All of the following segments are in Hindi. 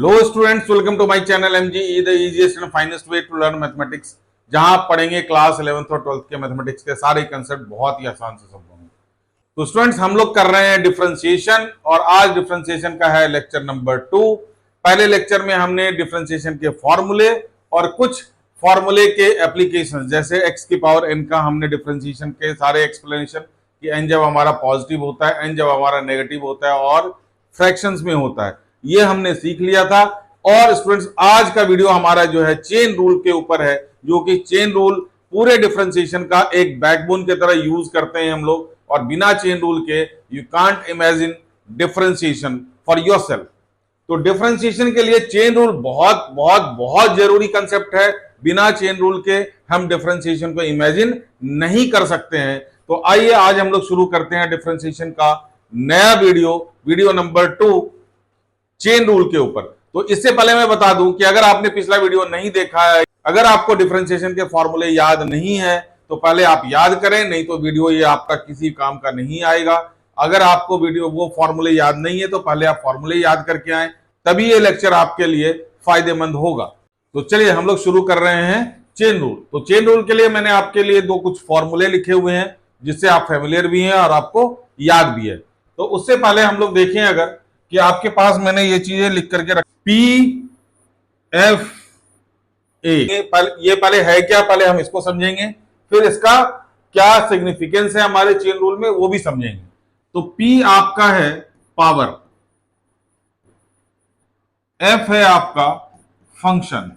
Hello students, welcome to my channel MG the easiest and finest way to learn mathematics, जहां आप पढ़ेंगे क्लास 11th और 12th के मैथमेटिक्स के सारे कंसेप्ट बहुत ही आसान से समझेंगे। तो स्टूडेंट्स, हम लोग कर रहे हैं डिफरेंशिएशन और आज डिफरेंशिएशन का है लेक्चर नंबर 2। पहले लेक्चर में हमने डिफरेंशिएशन के फॉर्मूले और कुछ फॉर्मूले के एप्लीकेशन जैसे x की पावर n का हमने डिफरेंशिएशन के सारे एक्सप्लेनेशन कि n जब हमारा पॉजिटिव होता है, n जब हमारा नेगेटिव होता है और फ्रैक्शंस में होता है, ये हमने सीख लिया था। और स्टूडेंट्स, आज का वीडियो हमारा जो है चेन रूल के ऊपर है, जो कि चेन रूल पूरे डिफरेंशिएशन का एक बैकबोन की तरह यूज करते हैं हम लोग, और बिना चेन रूल के you can't imagine differentiation for yourself. तो डिफरेंशिएशन के लिए चेन रूल बहुत बहुत बहुत जरूरी कंसेप्ट है। बिना चेन रूल के हम डिफरेंशिएशन को इमेजिन नहीं कर सकते हैं। तो आइए आज हम लोग शुरू करते हैं डिफरेंशिएशन का नया वीडियो नंबर 2 चेन रूल के ऊपर। तो इससे पहले मैं बता दूं कि अगर आपने पिछला वीडियो नहीं देखा है, अगर आपको डिफरेंशिएशन के फॉर्मूले याद नहीं है तो पहले आप याद करें, नहीं तो वीडियो ये आपका किसी काम का नहीं आएगा। अगर आपको वीडियो वो फॉर्मूले याद नहीं है तो पहले आप फॉर्मूले याद करके आए, तभी ये लेक्चर आपके लिए फायदेमंद होगा। तो चलिए हम लोग शुरू कर रहे हैं चेन रूल। तो चेन रूल के लिए मैंने आपके लिए दो कुछ फॉर्मूले लिखे हुए हैं जिससे आप फेमिलियर भी हैं और आपको याद भी है। तो उससे पहले हम लोग देखें अगर कि आपके पास मैंने ये चीजें लिख करके रख P F A, ये पहले है क्या, पहले हम इसको समझेंगे, फिर इसका क्या सिग्निफिकेंस है हमारे चेन रूल में वो भी समझेंगे। तो P आपका है पावर, F है आपका फंक्शन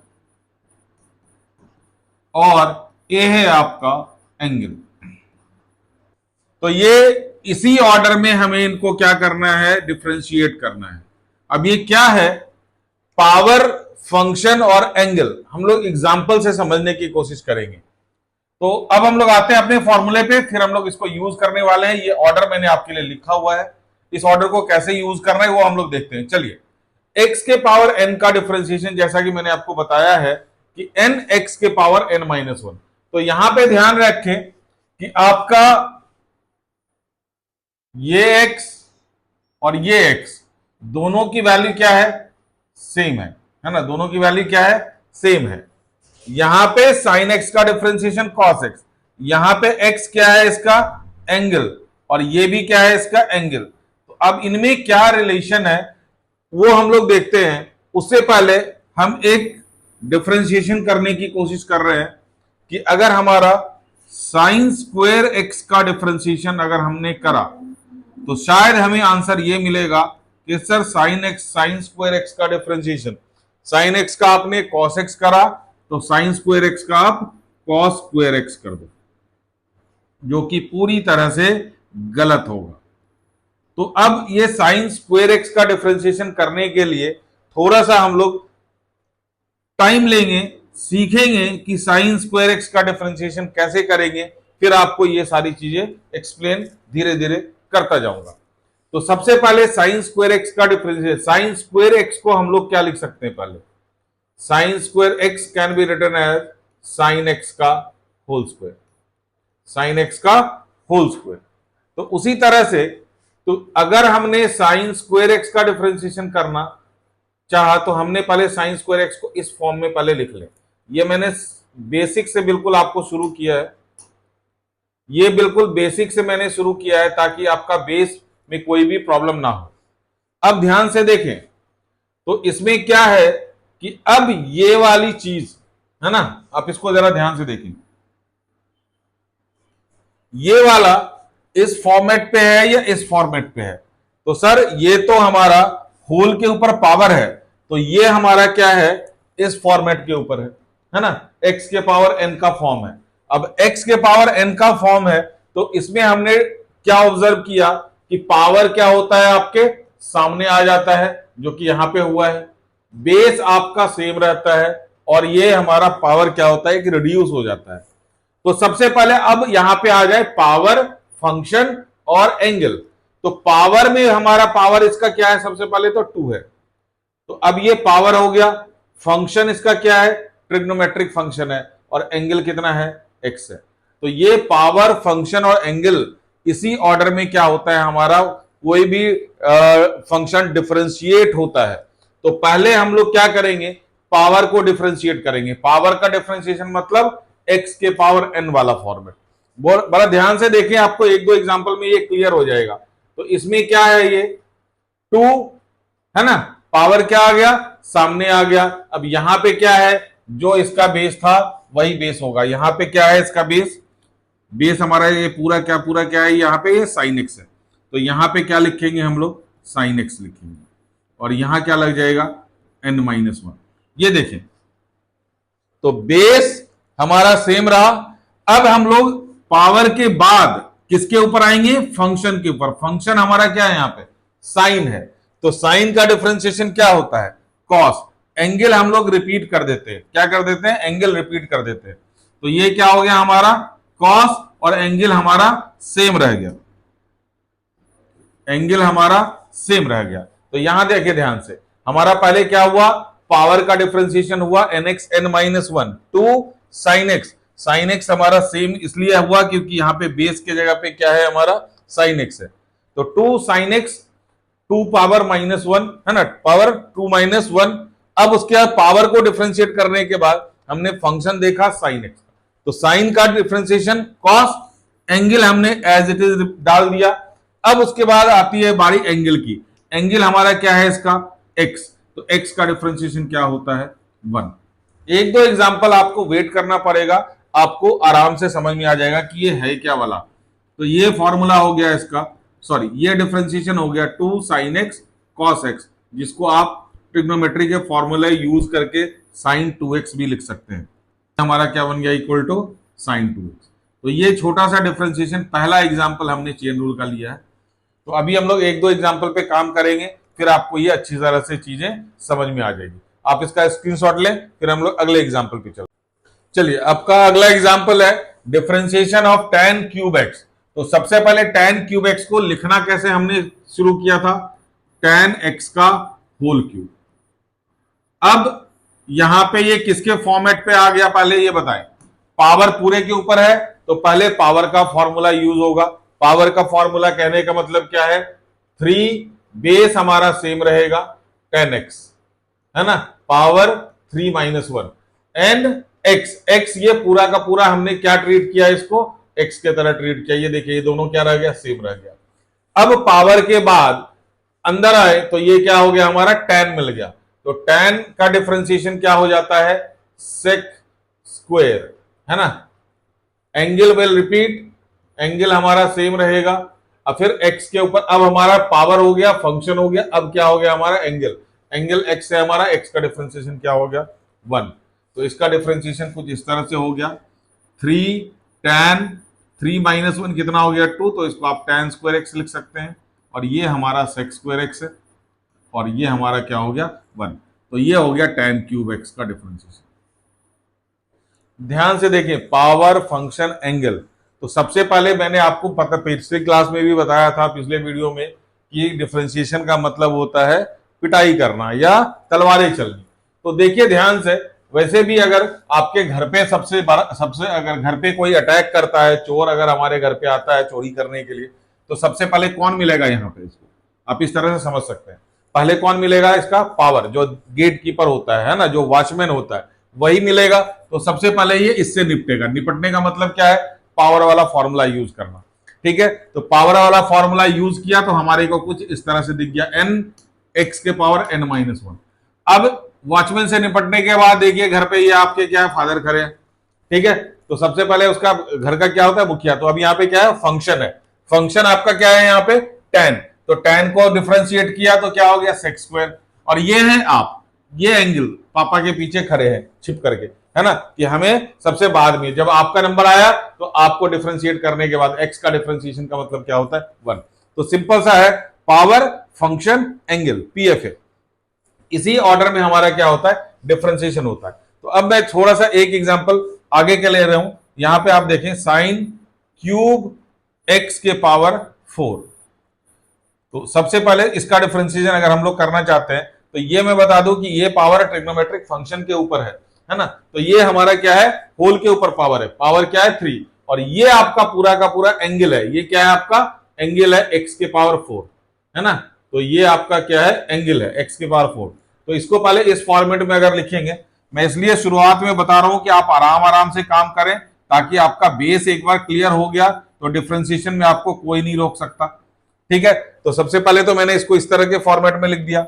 और A है आपका एंगल। तो ये इसी ऑर्डर में हमें इनको क्या करना है, डिफरेंशिएट करना है। अब ये क्या है, पावर, फंक्शन और एंगल, हम लोग एग्जांपल से समझने की कोशिश करेंगे। तो अब हम लोग आते हैं अपने फॉर्मूले पे, फिर हम लोग इसको यूज करने वाले हैं। ये ऑर्डर मैंने आपके लिए लिखा हुआ है, इस ऑर्डर को कैसे यूज करना है वो हम लोग देखते हैं। चलिए, x के पावर n का डिफरेंशिएशन जैसा कि मैंने आपको बताया है कि n x के पावर n-1। तो यहां पे ध्यान रखें कि आपका ये x और ये x दोनों की वैल्यू क्या है, सेम है ना। दोनों की वैल्यू क्या है, सेम है। यहां पे sin x का डिफरेंशिएशन cos x, यहां पे x क्या है इसका एंगल, और ये भी क्या है इसका एंगल। तो अब इनमें क्या रिलेशन है वो हम लोग देखते हैं। उससे पहले हम एक डिफरेंशिएशन करने की कोशिश कर रहे हैं कि अगर हमारा साइन स्क्वायर x का डिफरेंशिएशन अगर हमने करा तो शायद हमें आंसर ये मिलेगा कि सर साइन स्क्वायर x का डिफरेंशिएशन, साइन x का आपने cos x करा तो साइन स्क्वायर x का आप cos स्क्वायर x कर दो, जो कि पूरी तरह से गलत होगा। तो अब ये साइन स्क्वायर x का डिफरेंशिएशन करने के लिए थोड़ा सा हम लोग टाइम लेंगे, सीखेंगे कि साइन स्क्वायर x का डिफरेंशिएशन कैसे करेंगे, फिर आपको ये सारी चीजें एक्सप्लेन धीरे धीरे करता जाऊंगा। तो सबसे पहले साइन स्क्वायर x का डिफरेंशिएशन, साइन स्क्वायर x को हम लोग क्या लिख सकते हैं, पहले sine square x can be written as sine x का होल स्क्वायर, साइन x का होल स्क्वायर। तो उसी तरह से तो अगर हमने साइन स्क्वायर x का डिफरेंशिएशन करना चाहा तो हमने पहले साइन स्क्वायर x को इस फॉर्म में पहले लिख लें। ये मैंने बेसिक से बिल्कुल आपको शुरू किया है, ये बिल्कुल बेसिक से मैंने शुरू किया है ताकि आपका बेस में कोई भी प्रॉब्लम ना हो। अब ध्यान से देखें तो इसमें क्या है कि अब ये वाली चीज है ना, आप इसको जरा ध्यान से देखें, ये वाला इस फॉर्मेट पे है या इस फॉर्मेट पे है। तो सर ये तो हमारा होल के ऊपर पावर है, तो ये हमारा क्या है, इस फॉर्मेट के ऊपर है ना, x के पावर n का फॉर्म है। अब x के पावर n का फॉर्म है तो इसमें हमने क्या ऑब्जर्व किया कि पावर क्या होता है, आपके सामने आ जाता है, जो कि यहां पे हुआ है। बेस आपका सेम रहता है और ये हमारा पावर क्या होता है कि रिड्यूस हो जाता है। तो सबसे पहले अब यहां पे आ जाए पावर, फंक्शन और एंगल। तो पावर में हमारा पावर इसका क्या है, सबसे पहले तो 2 है, तो अब ये पावर हो गया। फंक्शन इसका क्या है, ट्रिग्नोमेट्रिक फंक्शन है, और एंगल कितना है, x है। तो ये पावर, फंक्शन और एंगल इसी ऑर्डर में क्या होता है, हमारा कोई भी फंक्शन डिफरेंशिएट होता है तो पहले हम लोग क्या करेंगे, पावर को डिफरेंशिएट करेंगे। पावर का डिफरेंशिएशन मतलब x के पावर n वाला फॉर्मेट। बड़ा ध्यान से देखिए, आपको एक दो एग्जांपल में ये क्लियर हो जाएगा। तो इसमें क्या है, ये 2 है ना, पावर क्या आ गया, सामने आ गया। अब यहां पे क्या है, जो इसका बेस था वही बेस होगा। यहां पे क्या है, इसका बेस, बेस हमारा ये पूरा क्या है, यहां पे ये साइन एक्स है। तो यहां पे क्या लिखेंगे हम लोग, साइन एक्स लिखेंगे। और यहां क्या लग जाएगा, n-1। ये देखें, तो बेस हमारा सेम रहा। अब हम लोग पावर के बाद किसके ऊपर आएंगे, फंक्शन के ऊपर। फंक्शन हमारा क्या है, यहां पे साइन है। तो साइन का डिफरेंशिएशन क्या होता है, कॉस। एंगल हम लोग रिपीट कर देते हैं, क्या कर देते हैं, एंगल रिपीट कर देते हैं। तो ये क्या हो गया हमारा, कॉस, और एंगल हमारा सेम रह गया, एंगल हमारा सेम रह गया। तो यहां देखिए ध्यान से, हमारा पहले क्या हुआ, पावर का डिफरेंशिएशन हुआ nx n-1 two sine x. Sine x हमारा सेम इसलिए हुआ क्योंकि यहां पे बेस के जगह पे क्या है, हमारा साइन एक्स है। तो 2 साइन एक्स 2 पावर -1 है ना, पावर 2 -1। अब उसके बाद पावर को डिफरेंशिएट करने के बाद हमने फंक्शन देखा साइन एक्स। तो साइन का डिफरेंशिएशन कॉस, एंगल हमने एज इट इज डाल दिया। अब उसके बाद आती है बारी एंगल की। एंगल हमारा क्या है, इसका एक्स। तो एक्स का डिफरेंशिएशन क्या होता है, 1। एक दो एग्जांपल आपको वेट करना पड़ेगा, आपको आराम से समझ में आ जाएगा कि ये है क्या वाला। तो ये फॉर्मूला हो गया इसका, सॉरी ये डिफरेंशिएशन हो गया 2 साइन एक्स कॉस एक्स, जिसको आप ट्रिग्नोमेट्री के फॉर्मूले यूज करके साइन 2x भी लिख सकते हैं। हमारा क्या बन गया, इक्वल टू साइन 2x। तो ये छोटा सा डिफरेंशिएशन, पहला एग्जांपल हमने चेन रूल का लिया है। तो अभी हम लोग एक दो एग्जांपल पे काम करेंगे, फिर आपको ये अच्छी तरह से चीजें समझ में आ जाएगी। आप इसका स्क्रीनशॉट लें, फिर हम लोग अगले एग्जांपल पे चलिए। आपका अगला एग्जांपल है differentiation of tan cube x। तो सबसे पहले tan क्यूब x को लिखना कैसे हमने शुरू किया था, tan x का होल क्यूब। अब यहां पे ये किसके फॉर्मेट पे आ गया, पहले ये बताएं। पावर पूरे के ऊपर है, तो पहले पावर का फॉर्मूला यूज होगा। पावर का फॉर्मूला कहने का मतलब क्या है, 3 बेस हमारा सेम रहेगा 10x है ना, पावर 3 - 1 एंड x ये पूरा का पूरा हमने क्या ट्रीट किया, इसको x के तरह ट्रीट किया। ये देखिए, ये दोनों क्या रह गया, सेम रह गया। अब पावर के बाद अंदर आए तो ये क्या हो गया, हमारा tan मिल गया। तो tan का डिफरेंशिएशन क्या हो जाता है, sec स्क्वायर है ना। एंगल विल रिपीट, एंगल हमारा सेम रहेगा। अब फिर x के ऊपर, अब हमारा पावर हो गया, फंक्शन हो गया। अब क्या हो गया हमारा, एंगल, एंगल x है हमारा, x का डिफरेंशिएशन क्या हो गया, 1। तो इसका डिफरेंशिएशन कुछ इस तरह से हो गया, 3 tan 3 - 1 कितना हो गया, 2। तो इसको आप tan स्क्वायर x लिख सकते हैं। और ये हमारा sec स्क्वायर x है, और ये हमारा क्या हो गया, 1। तो ये हो गया tan क्यूब x का डिफरेंशिएशन। ध्यान से देखें, पावर, फंक्शन, एंगल। तो सबसे पहले मैंने आपको पता, पिछली क्लास में भी बताया था, पिछले वीडियो में, कि डिफरेंशिएशन का मतलब होता है पिटाई करना या तलवारें चलनी। तो देखिए ध्यान से, वैसे भी अगर आपके घर पे सबसे अगर घर पे कोई अटैक करता है, चोर अगर हमारे घर पे आता है चोरी करने के लिए, तो सबसे पहले कौन मिलेगा यहाँ पे, इसको आप इस तरह से समझ सकते हैं। पहले कौन मिलेगा, इसका पावर, जो गेट कीपर होता है ना, जो वॉचमैन होता है, वही मिलेगा। तो सबसे पहले ये इससे निपटेगा। निपटने का मतलब क्या है, पावर वाला फॉर्मूला यूज करना। ठीक है, तो पावर वाला फॉर्मूला यूज किया तो हमारे को कुछ इस तरह से दिख गया, n x के पावर n-1। अब वॉचमैन से निपटने के बाद देखिए, घर पे ये आपके क्या है, फादर खड़े हैं। ठीक है, तो सबसे पहले उसका घर का क्या होता है, मुखिया। तो अब यहाँ पे क्या है, फंक्शन है। फंक्शन आपका क्या है यहाँ पे, tan। तो tan को डिफरेंशिएट किया तो क्या हो गया, sec स्क्वायर। और ये है आप, ये एंगल पापा के पीछे खड़े हैं छिप करके, है ना, कि हमें सबसे बाद में जब आपका नंबर आया तो आपको डिफरेंशिएट करने के बाद x का डिफरेंशिएशन का मतलब क्या होता है, 1। तो सिंपल सा है, पावर, फंक्शन, एंगल, PFA। इसी ऑर्डर में हमारा क्या होता है, डिफरेंशिएशन होता है। तो अब मैं थोड़ा सा एक एग्जांपल आगे के ले रहा हूं। यहां पे आप देखें, साइन क्यूब x के पावर 4। तो सबसे पहले इसका डिफरेंशिएशन अगर हम लोग करना चाहते हैं, तो ये मैं बता दूं कि ये पावर ट्रिग्नोमेट्रिक फंक्शन के ऊपर है ना। तो ये हमारा क्या है, होल के ऊपर पावर है। पावर क्या है, 3। और ये आपका पूरा का पूरा एंगल है। ये क्या है, आपका एंगल है x के पावर 4 है ना। तो ये आपका क्या है, एंगल है x के पावर 4। तो इसको पहले इस फॉर्मेट में अगर लिखेंगे, मैं इसलिए शुरुआत में बता रहा हूं कि आप आराम आराम से काम करें, ताकि आपका बेस एक बार क्लियर हो गया तो डिफरेंशिएशन में आपको कोई नहीं रोक सकता। ठीक है, तो सबसे पहले तो मैंने इसको इस तरह के फॉर्मेट में लिख दिया।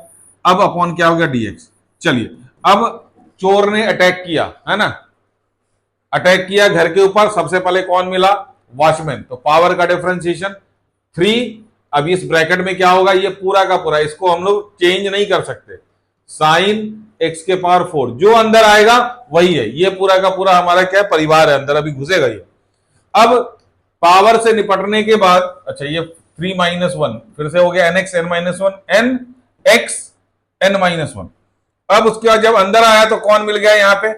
अब अपॉन क्या हो गया डीएक्स। चलिए, अब चोर ने अटैक किया, है ना, अटैक किया घर के ऊपर। सबसे पहले कौन मिला? वॉचमैन। तो पावर का डिफरेंशिएशन 3। अब इस ब्रैकेट में क्या होगा? ये पूरा का पूरा, इसको हम लोग चेंज नहीं कर सकते। साइन एक्स के पावर 4 जो अंदर आएगा वही है। ये पूरा का पूरा हमारा क्या है? परिवार है, अंदर अभी घुसेगा ये। अब पावर से निपटने के बाद, अच्छा ये 3 - 1 फिर से हो गया nx n - 1 n x n - 1। अब उसके बाद जब अंदर आया तो कौन मिल गया? यहां पे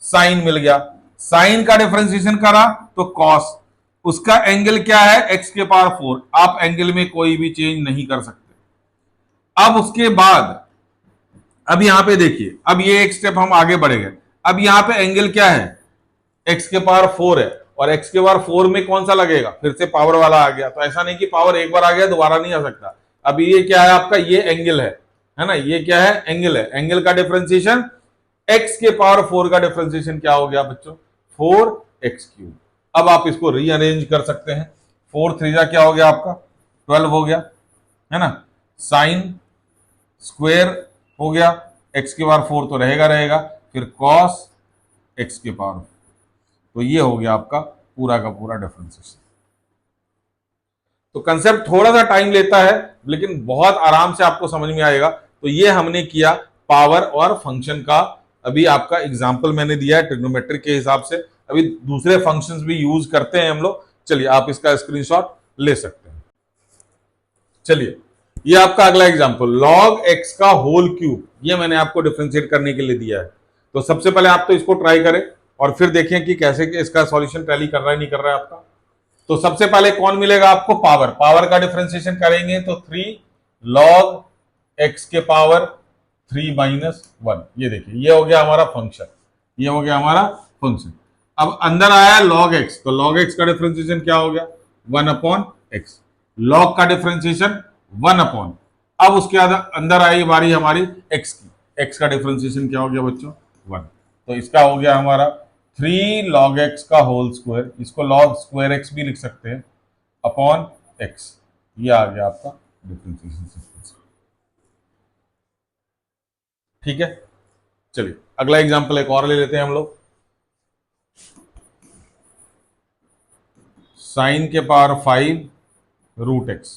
साइन मिल गया। साइन का डिफरेंशिएशन करा तो कॉस, उसका एंगल क्या है? x के पावर 4। आप एंगल में कोई भी चेंज नहीं कर सकते। अब उसके बाद अब यहां पे देखिए, अब ये एक स्टेप हम आगे बढ़ गए। अब यहां पे एंगल क्या है? x के पावर 4 है, और x के पावर 4 में कौन सा लगेगा? फिर से पावर वाला आ गया। तो ऐसा नहीं कि पावर एक बार आ गया दोबारा नहीं आ सकता। अब ये क्या है आपका? ये एंगल है ना, ये क्या है? एंगल है। एंगल का डिफरेंशिएशन x के पावर 4 का डिफरेंशिएशन क्या हो गया बच्चों? 4x3। अब आप इसको रीअरेंज कर सकते हैं। 4 3 क्या हो गया आपका? 12 हो गया, है ना। साइन स्क्वायर हो गया, x के पावर 4 तो रहेगा रहेगा, फिर कॉस x के पावर। तो ये हो गया आपका पूरा का पूरा डिफरेंशिएशन। तो कंसेप्ट थोड़ा सा टाइम लेता है, लेकिन बहुत आराम से आपको समझ में आएगा। तो ये हमने किया पावर और फंक्शन का। अभी आपका एग्जांपल मैंने दिया है ट्रिग्नोमेट्री के हिसाब से। अभी दूसरे फंक्शंस भी यूज करते हैं हम लोग। चलिए, आप इसका स्क्रीनशॉट ले सकते हैं। चलिए, ये आपका अगला एग्जांपल, log x का होल क्यूब। ये मैंने आपको डिफरेंशिएट करने के लिए दिया है। तो सबसे पहले आप तो इसको ट्राई करें और फिर देखें कि कैसे कि इसका सॉल्यूशन टैली कर रहा है नहीं कर रहा है आपका। तो सबसे पहले कौन मिलेगा आपको? पावर। पावर का डिफरेंशिएशन करेंगे तो 3 log x के पावर 3 - 1। ये देखिए, ये हो गया हमारा फंक्शन, ये हो गया हमारा फंक्शन। अब अंदर आया log x, तो log x का डिफरेंशिएशन क्या हो गया? 1/x। log का डिफरेंशिएशन 1/। अब उसके बाद अंदर आई बारी हमारी x की। x का डिफरेंशिएशन क्या हो गया बच्चों? 1। तो इसका हो गया हमारा 3 log x का होल स्क्वायर, इसको log स्क्वायर x भी लिख सकते हैं, अपॉन x। ये आ गया आपका डिफरेंशिएशन। ठीक है, चलिए अगला एग्जांपल एक और ले लेते हैं हम लोग। साइन के पावर 5 √x।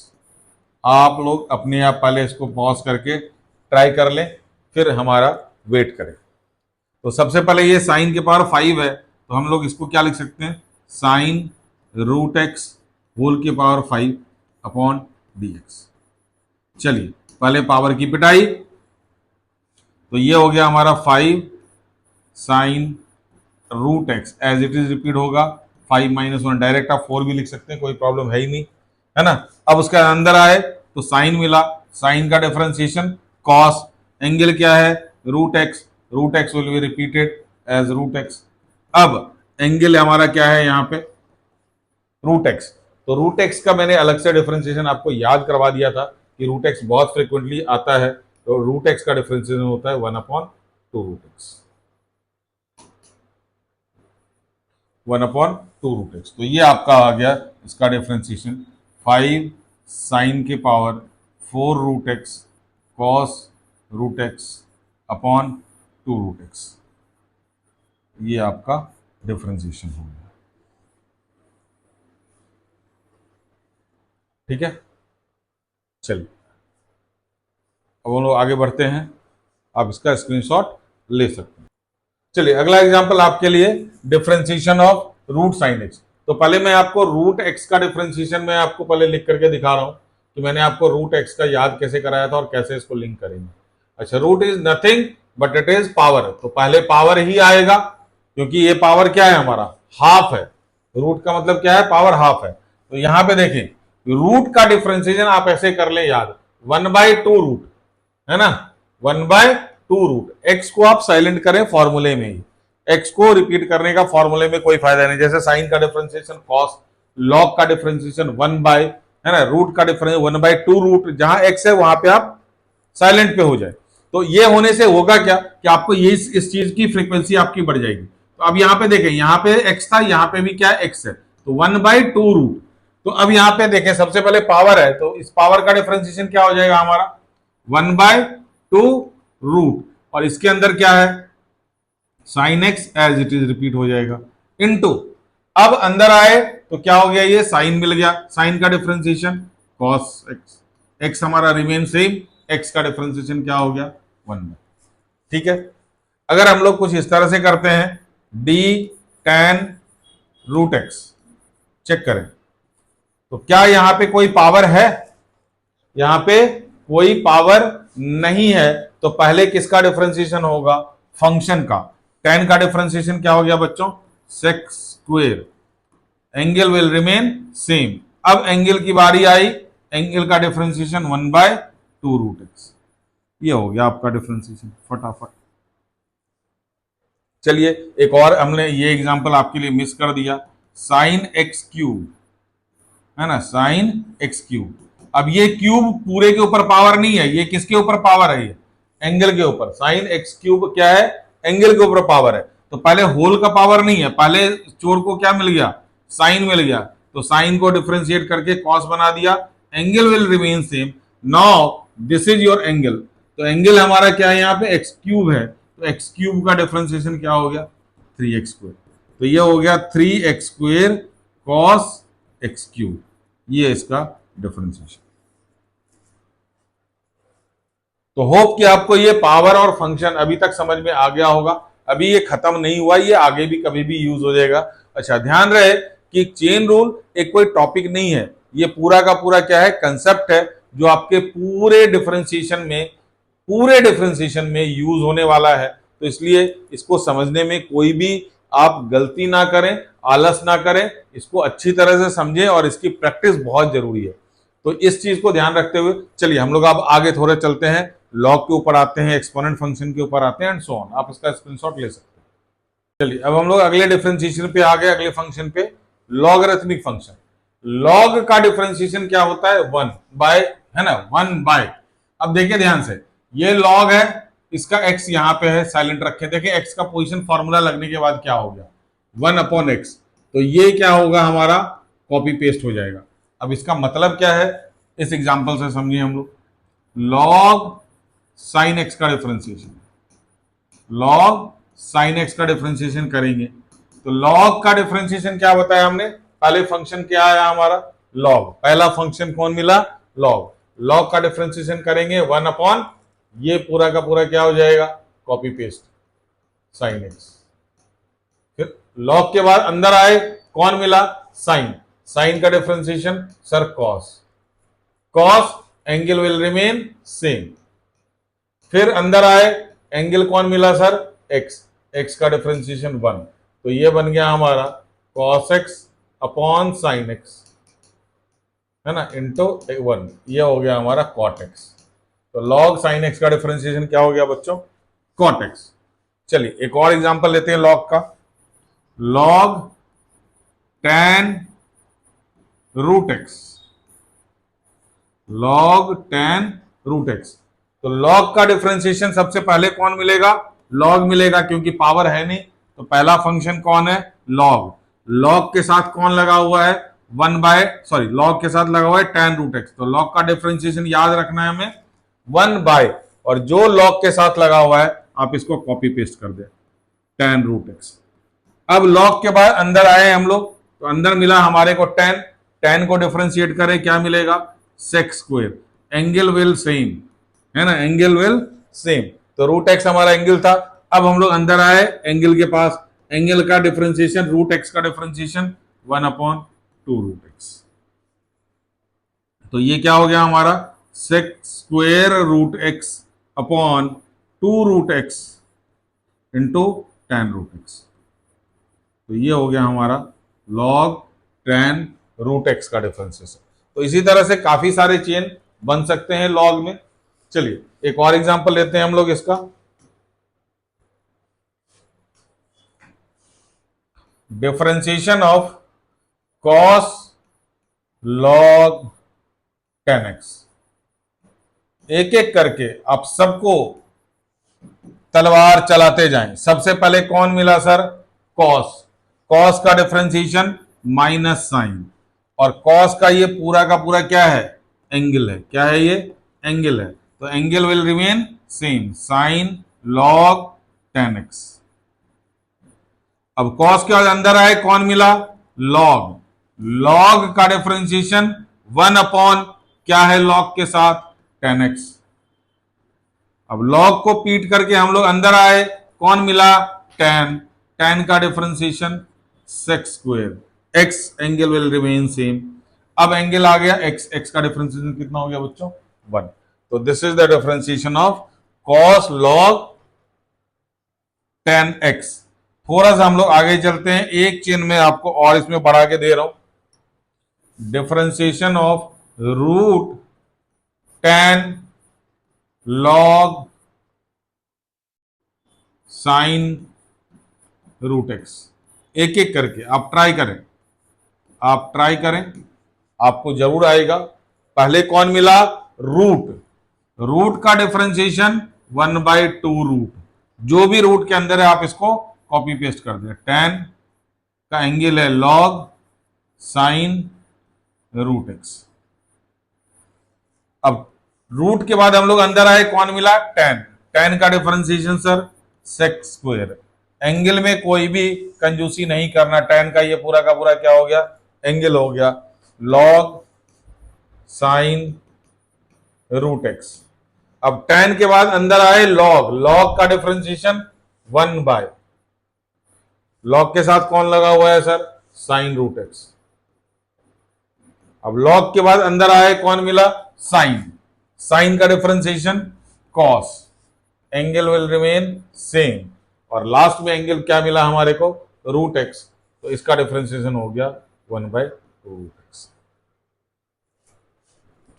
आप लोग अपने आप पहले इसको पॉज करके ट्राई कर लें, फिर हमारा वेट करें। तो सबसे पहले ये साइन के पावर 5 है, तो हम लोग इसको क्या लिख सकते हैं? साइन √x होल के पावर 5 अपॉन dx। चलिए पहले पावर की पिटाई। तो ये हो गया हमारा 5 sine √x, as it is repeat होगा। 5 - 1 डायरेक्ट आप 4 भी लिख सकते हैं, कोई प्रॉब्लम है ही नहीं, है ना। अब उसका अंदर आए तो साइन मिला, साइन का डिफरेंशिएशन कॉस, एंगल क्या है? √x, √x will be repeated as √x। अब एंगल हमारा क्या है यहाँ पे? √x। तो √x का मैंने अलग से डिफरेंशिएशन आपको याद करवा दिया था कि √x बहुत फ्रिक्वेंटली आता है। तो √x का डिफरेंशिएशन होता है 1/2√x, 1/2√x। तो ये आपका आ गया इसका डिफरेंशिएशन 5 साइन के power 4√x cos √x upon 2√x। ये आपका डिफरेंशिएशन हो गया। ठीक है, चलिए अब हम लोग आगे बढ़ते हैं। आप इसका स्क्रीनशॉट ले सकते हैं। चलिए अगला एग्जांपल आपके लिए, differentiation of root sine x. तो पहले मैं आपको रूट एक्स का डिफरेंशिएशन मैं आपको पहले लिख करके दिखा रहा हूं कि मैंने आपको रूट एक्स का याद कैसे कराया था और कैसे इसको लिंक करेंगे। अच्छा, root is nothing but it is power. तो पहले पावर ही आएगा, क्योंकि ये पावर क्या है हमारा? हाफ है। रूट का मतलब क्या है? पावर हाफ है। तो यहां पे देखें, रूट का डिफरेंशिएशन आप ऐसे कर ले याद, 1/2 रूट, है ना, 1/2 रूट। एक्स को आप साइलेंट करें फॉर्मूले में ही, एक्स को रिपीट करने का फॉर्मूले में कोई फायदा नहीं। जैसे साइन का डिफरेंशिएशन कॉस, लॉग का डिफरेंशिएशन 1 है ना, रूट का डिफरेंस 1/2 रूट। जहां एक्स है वहां पे आप साइलेंट पे हो जाए। तो ये होने से होगा क्या कि आपको ये इस चीज की फ्रीक्वेंसी आपकी बढ़ जाएगी। तो अब यहां पे देखें, यहां पे x था, यहां पे भी क्या x है, तो 1/2 रूट। तो अब यहां पे देखें, सबसे पहले पावर है, तो इस पावर का डिफरेंशिएशन क्या हो जाएगा हमारा 1/2 रूट, और इसके अंदर क्या है sine x as it is repeat हो जाएगा इनटू, अब अंदर आए तो क्या हो गया, ये साइन मिल गया, साइन का डिफरेंशिएशन कॉस एक्स, एक्स हमारा रिमेन सेम, एक्स का डिफरेंशिएशन क्या हो गया 1। ठीक है, अगर हम लोग कुछ इस तरह से करते हैं d tan root x, check करें तो क्या यहां पे कोई पावर है, यहां पे कोई पावर नहीं है, तो पहले किसका डिफरेंशिएशन होगा फंक्शन का, tan का डिफरेंशिएशन क्या हो गया बच्चों sex square, angle will remain same. अब एंगल की बारी आई, एंगल का डिफरेंशिएशन 1/2 रूट एक्स, ये हो गया आपका डिफरेंशिएशन फटाफट। चलिए एक और, हमने ये एग्जांपल आपके लिए मिस कर दिया, साइन एक्स क्यूब है ना, साइन एक्स क्यूब। अब ये क्यूब पूरे के ऊपर पावर नहीं है, ये किसके ऊपर पावर है, ये एंगल के ऊपर, साइन एक्स क्यूब क्या है एंगल के ऊपर पावर है। तो पहले होल का पावर नहीं है, पहले चोर को क्या मिल गया साइन मिल गया, तो साइन को डिफरेंशिएट करके कॉस बना दिया, angle will remain same. Now this is your angle, तो एंगल हमारा क्या है यहाँ पे एक्स क्यूब है, तो एक्स क्यूब का डिफरेंशिएशन क्या हो गया 3x स्क्वायर, तो ये हो गया 3x square cos x cube, ये इसका डिफरेंशिएशन। तो होप कि आपको ये पावर और फंक्शन अभी तक समझ में आ गया होगा। अभी ये खत्म नहीं हुआ, ये आगे भी कभी भी यूज हो जाएगा। अच्छा ध्यान रहे कि चेन रूल एक कोई टॉपिक नहीं है, ये पूरा का पूरा क्या है कंसेप्ट है, जो आपके पूरे डिफरेंशिएशन में यूज होने वाला है। तो इसलिए इसको समझने में कोई भी आप गलती ना करें, आलस ना करें, इसको अच्छी तरह से समझें, और इसकी प्रैक्टिस बहुत जरूरी है। तो इस चीज को ध्यान रखते हुए चलिए हम लोग अब आगे थोड़े चलते हैं, लॉग के ऊपर आते हैं, एक्सपोनेंट फंक्शन के ऊपर आते हैं एंड सो ऑन। आप इसका स्क्रीनशॉट ले सकते हैं। चलिए अब हम लोग अगले डिफरेंशिएशन पे आ गए, अगले फंक्शन पे, लॉगरिथमिक फंक्शन। लॉग का डिफरेंशिएशन क्या होता है 1/, है ना 1/। अब देखिए ध्यान से, ये लॉग है, इसका x यहां पे है, साइलेंट रखे, देखिए x का पोजीशन फॉर्मूला लगने के बाद क्या हो गया 1/x, तो ये क्या होगा हमारा कॉपी पेस्ट हो जाएगा। अब इसका मतलब क्या है, इस एग्जांपल से समझिए हम लोग, लॉग साइन एक्स का डिफरेंशिएशन, लॉग साइन एक्स का डिफरेंशिएशन करेंगे, तो लॉग का डिफरेंशिएशन क्या बताया हमने, पहले फंक्शन क्या आया हमारा लॉग, पहला फंक्शन कौन मिला लॉग, लॉग का डिफरेंशिएशन करेंगे 1/, ये पूरा का पूरा क्या हो जाएगा कॉपी पेस्ट साइन एक्स। फिर लॉग के बाद अंदर आए कौन मिला साइन, साइन का differentiation sir cos, cos angle will remain same. फिर अंदर आए एंगल कौन मिला सर एक्स, एक्स का डिफरेंशिएशन 1, तो ये बन गया हमारा cos x upon sine x, है ना इंटू 1, ये हो गया हमारा कॉट एक्स। तो लॉग साइन एक्स का डिफरेंशिएशन क्या हो गया बच्चों कॉट एक्स। चलिए एक और एग्जांपल लेते हैं लॉग का, log tan root x, log tan root x. तो लॉग का डिफरेंशिएशन सबसे पहले कौन मिलेगा लॉग मिलेगा, क्योंकि पावर है नहीं, तो पहला फंक्शन कौन है लॉग, लॉग के साथ कौन लगा हुआ है लॉग के साथ लगा हुआ है tan रूट एक्स, तो लॉग का डिफरेंशिएशन याद रखना है हमें 1/, और जो लॉग के साथ लगा हुआ है आप इसको कॉपी पेस्ट कर दे tan रूट एक्स। अब लॉग के बाद अंदर आए हम लोग, तो अंदर मिला हमारे को tan को डिफरेंशिएट करें क्या मिलेगा sec square, angle will same, है ना एंगल विल सेम, तो रूट एक्स हमारा एंगल था। अब हम लोग अंदर आए एंगल के पास, एंगल का डिफरेंशिएशन रूट एक्स का डिफरेंशिएशन 1/2 रूट एक्स, तो ये क्या हो गया हमारा sec square root x upon 2 root x into tan root x, तो ये हो गया हमारा log tan रूट एक्स का डिफरेंशिएशन। तो इसी तरह से काफी सारे चेन बन सकते हैं लॉग में। चलिए एक और एग्जांपल लेते हैं हम लोग इसका, differentiation of cos log tan x। एक एक करके आप सबको तलवार चलाते जाएं। सबसे पहले कौन मिला सर? कॉस। कॉस का डिफरेंशिएशन माइनस साइन, और कॉस का ये पूरा का पूरा क्या है? एंगल है। क्या है ये? एंगल है। तो angle will remain same, sign log tan x। अब कॉस के बाद अंदर आए, कौन मिला? लॉग। लॉग का डिफरेंशिएशन 1 अपॉन क्या है लॉग के साथ? tan x। अब लॉग को पीट करके हम लोग अंदर आए, कौन मिला? tan। tan का differentiation sec square, x angle will remain same. अब एंगल आ गया x, x का डिफरेंशिएशन कितना हो गया बच्चों? 1। तो this is the differentiation of cos log tan x। थोड़ा सा हम लोग आगे चलते हैं, एक चेन में आपको और इसमें बढ़ा के दे रहा हूं। Differentiation of root tan log sine root x. एक एक करके आप ट्राई करें, आप ट्राई करें, आपको जरूर आएगा। पहले कौन मिला? रूट। रूट का डिफरेंशिएशन 1/2 रूट, जो भी रूट के अंदर है आप इसको कॉपी पेस्ट कर दें। tan का एंगल है लॉग साइन रूट एक्स। अब रूट के बाद हम लोग अंदर आए, कौन मिला? tan। tan का differentiation sir sec square. Angle में कोई भी कंजूसी नहीं करना, tan का ये पूरा का पूरा क्या हो गया? एंगल हो गया लॉग साइन रूट एक्स। अब tan के बाद अंदर आए लॉग। लॉग का डिफरेंशिएशन 1/, लॉग के साथ कौन लगा हुआ है सर? Sine root x. अब लॉग के बाद अंदर आए, कौन मिला? साइन। साइन का differentiation cos, angle will remain same, और लास्ट में एंगल क्या मिला हमारे को? Root x. तो इसका डिफरेंशिएशन हो गया 1/2 रूट एक्स।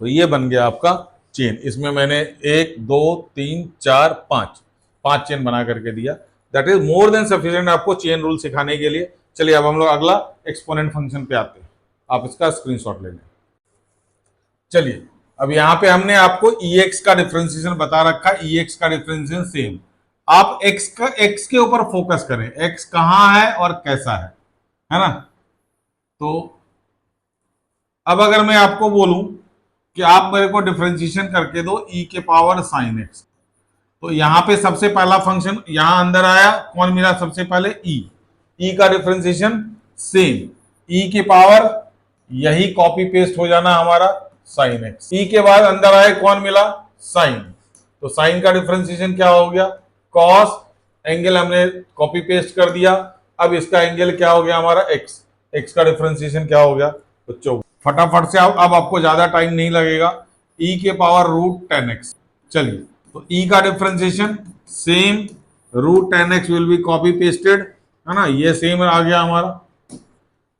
तो ये बन गया आपका चेन। इसमें मैंने 1 2 3 4 5 चेन बना करके दिया। That is more than sufficient आपको चेन रूल सिखाने के लिए। चलिए अब हम लोग अगला एक्सपोनेंट फंक्शन पे आते हैं। आप इसका स्क्रीनशॉट ले लें। चलिए अब यहां पे हमने आपको EX का डिफरेंशिएशन बता रखा है। EX का डिफरेंशिएशन सेम। आप x के ऊपर फोकस करें, x कहां है और कैसा है ना? तो अब अगर मैं आपको बोलूं कि आप मेरे को डिफरेंशिएशन करके दो e के पावर साइन x, तो यहां पे सबसे पहला फंक्शन यहां अंदर आया, कौन मिला सबसे पहले? e का डिफरेंशिएशन सेम, e की पावर यही कॉपी पेस्ट हो जाना हमारा साइन x। e के बाद अंदर आए, कौन मिला? साइन। तो साइन का डिफरेंशिएशन क्या हो गया? कॉस, एंगल हमने कॉपी पेस्ट कर दिया। अब इसका एंगल क्या हो गया हमारा? x। x का डिफरेंशिएशन क्या हो गया बच्चों? फटाफट से अब आपको ज्यादा टाइम नहीं लगेगा। e के पावर रूट tan x। चलिए तो e का differentiation same, root tan x will be copy pasted, है ना? ये सेम आ गया हमारा।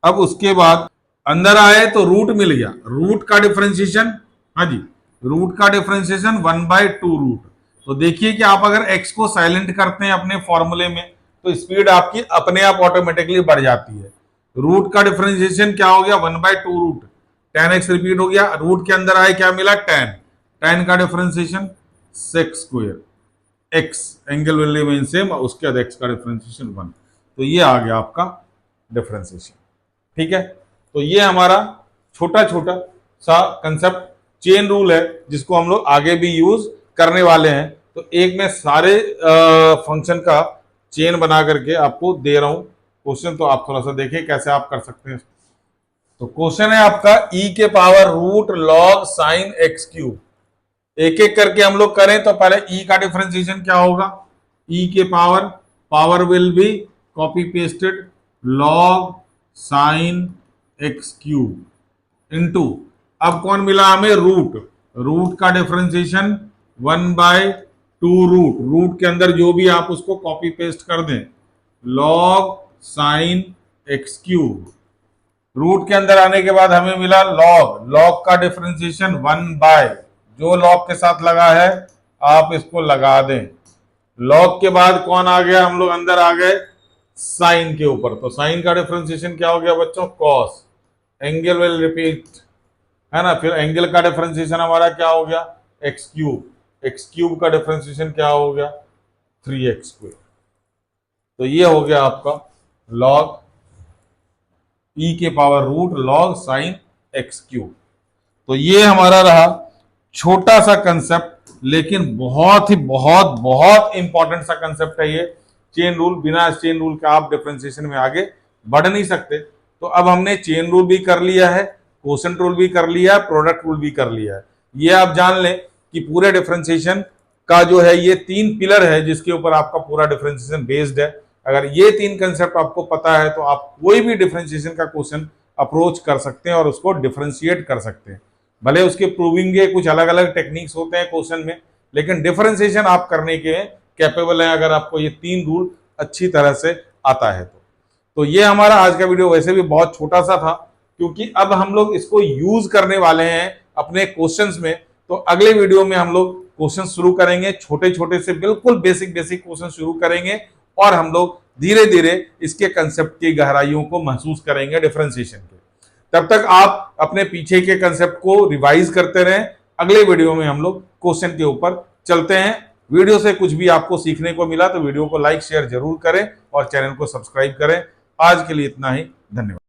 अब उसके बाद अंदर आए तो रूट मिल गया। रूट का डिफरेंशिएशन, हाँ जी, रूट का डिफरेंशिएशन 1/2 रूट। तो देखिए कि आप अगर x को साइलेंट करते हैं अपने फॉर्मूले में, तो स्पीड आपकी अपने आप ऑटोमेटिकली बढ़ जाती है। रूट का डिफरेंशिएशन क्या हो गया? 1/2 रूट। tan x रिपीट हो गया, रूट के अंदर आए, क्या मिला? tan। tan का differentiation sec square, x angle will remain same, उसके बाद x का डिफरेंशिएशन 1। तो ये आ गया आपका डिफरेंशिएशन। ठीक है, तो ये हमारा छोटा छोटा सा कंसेप्ट चेन रूल है, जिसको हम लोग आगे भी यूज करने वाले हैं। तो एक मैं सारे फंक्शन का चेन बना करके आपको दे रहा हूं क्वेश्चन, तो आप थोड़ा सा देखिए कैसे आप कर सकते हैं। तो क्वेश्चन है आपका e के power root log sine x cube. एक एक करके हम लोग करें तो पहले e का डिफरेंशिएशन क्या होगा? e के power will be copy pasted log sine x cube into, अब कौन मिला हमें? रूट। रूट का डिफरेंशिएशन 1/2 रूट। रूट के अंदर जो भी आप उसको कॉपी पेस्ट कर दें, log sine x cube. Root के अंदर आने के बाद हमें मिला लॉग। लॉग का डिफरेंशिएशन 1/, जो लॉग के साथ लगा है आप इसको लगा दें। लॉग के बाद कौन आ गया? हम लोग अंदर आ गए साइन के ऊपर। तो साइन का डिफरेंशिएशन क्या हो गया बच्चों? कॉस, एंगल विल रिपीट, है ना? फिर एंगल का डिफरेंशिएशन हमारा क्या हो गया? X cube. एक्स क्यूब का डिफरेंशिएशन क्या हो गया? 3x²। तो ये हो गया आपका log e के power root log sin x³। तो ये हमारा रहा छोटा सा कंसेप्ट, लेकिन बहुत ही बहुत बहुत इंपॉर्टेंट सा कंसेप्ट है ये चेन रूल। बिना चेन रूल के आप डिफरेंशिएशन में आगे बढ़ नहीं सकते। तो अब हमने चेन रूल भी कर लिया है, कोसेंट रूल भी कर लिया है, प्रोडक्ट रूल भी कर लिया है। ये आप जान लें कि पूरे डिफरेंशिएशन का जो है ये 3 पिलर है जिसके ऊपर आपका पूरा डिफरेंशिएशन बेस्ड है। अगर ये 3 कंसेप्ट आपको पता है तो आप कोई भी डिफरेंशिएशन का क्वेश्चन अप्रोच कर सकते हैं और उसको डिफरेंशिएट कर सकते हैं। भले उसके प्रूविंग के कुछ अलग अलग टेक्निक्स होते हैं क्वेश्चन में, लेकिन डिफरेंशिएशन आप करने के कैपेबल हैं अगर आपको ये 3 रूल अच्छी तरह से आता है तो ये हमारा आज का वीडियो वैसे भी बहुत छोटा सा था, क्योंकि अब हम लोग इसको यूज करने वाले हैं अपने क्वेश्चंस में। तो अगले वीडियो में हम लोग क्वेश्चन शुरू करेंगे, छोटे छोटे से बिल्कुल बेसिक क्वेश्चन शुरू करेंगे और हम लोग धीरे धीरे इसके कंसेप्ट की गहराइयों को महसूस करेंगे डिफरेंशिएशन के। तब तक आप अपने पीछे के कंसेप्ट को रिवाइज करते रहें। अगले वीडियो में हम लोग क्वेश्चन के ऊपर चलते हैं। वीडियो से कुछ भी आपको सीखने को मिला तो वीडियो को लाइक शेयर जरूर करें और चैनल को सब्सक्राइब करें। आज के लिए इतना ही, धन्यवाद।